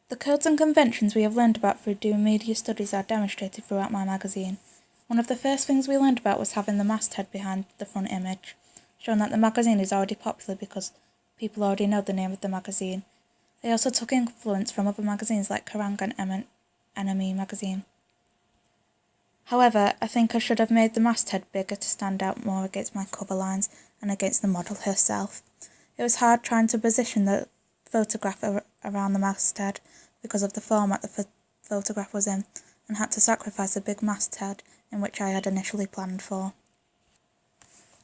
The codes and conventions we have learned about through doing media studies are demonstrated throughout my magazine. One of the first things we learned about was having the masthead behind the front image, showing that the magazine is already popular because people already know the name of the magazine. They also took influence from other magazines like Kerrang and Enemy magazine. However, I think I should have made the masthead bigger to stand out more against my cover lines and against the model herself. It was hard trying to position the photograph around the masthead because of the format the photograph was in, and had to sacrifice a big masthead in which I had initially planned for.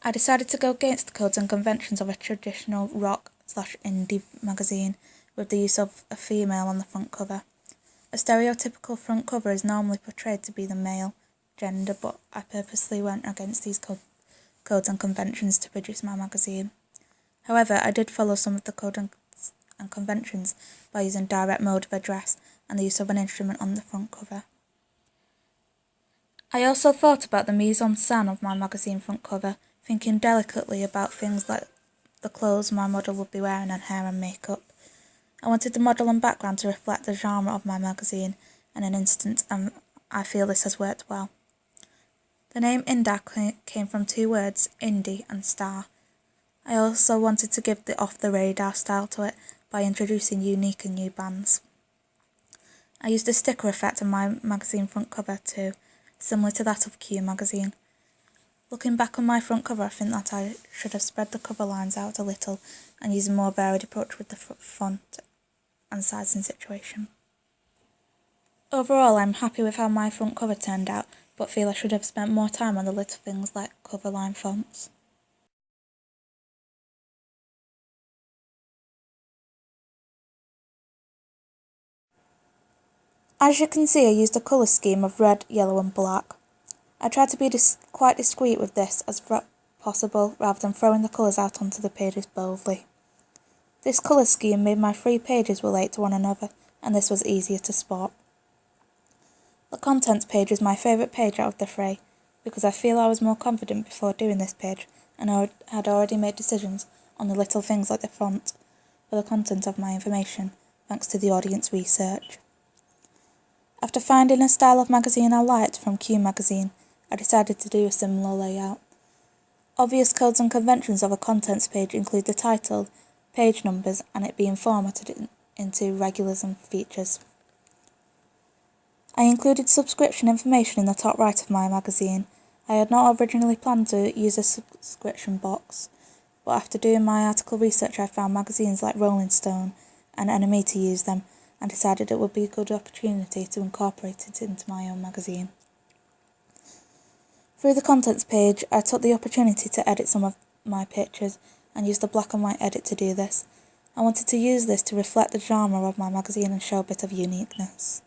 I decided to go against the codes and conventions of a traditional rock/indie magazine with the use of a female on the front cover. A stereotypical front cover is normally portrayed to be the male gender, but I purposely went against these codes and conventions to produce my magazine. However, I did follow some of the codes and conventions by using direct mode of address and the use of an instrument on the front cover. I also thought about the mise-en-scène of my magazine front cover, thinking delicately about things like the clothes my model would be wearing and hair and makeup. I wanted the model and background to reflect the genre of my magazine in an instant, and I feel this has worked well. The name Indie came from two words, indie and star. I also wanted to give the off-the-radar style to it by introducing unique and new bands. I used a sticker effect on my magazine front cover too, similar to that of Q magazine. Looking back on my front cover, I think that I should have spread the cover lines out a little and used a more varied approach with the font and sizing situation. Overall, I'm happy with how my front cover turned out, but feel I should have spent more time on the little things like cover line fonts. As you can see, I used a colour scheme of red, yellow and black. I tried to be quite discreet with this as possible, rather than throwing the colours out onto the pages boldly. This colour scheme made my 3 pages relate to one another, and this was easier to spot. The contents page is my favourite page out of the 3, because I feel I was more confident before doing this page, and I had already made decisions on the little things like the font for the content of my information, thanks to the audience research. After finding a style of magazine I liked from Q magazine, I decided to do a similar layout. Obvious codes and conventions of a contents page include the title, page numbers, and it being formatted into regulars and features. I included subscription information in the top right of my magazine. I had not originally planned to use a subscription box, but after doing my article research I found magazines like Rolling Stone and Enemy to use them, and decided it would be a good opportunity to incorporate it into my own magazine. Through the contents page, I took the opportunity to edit some of my pictures and used the black and white edit to do this. I wanted to use this to reflect the genre of my magazine and show a bit of uniqueness.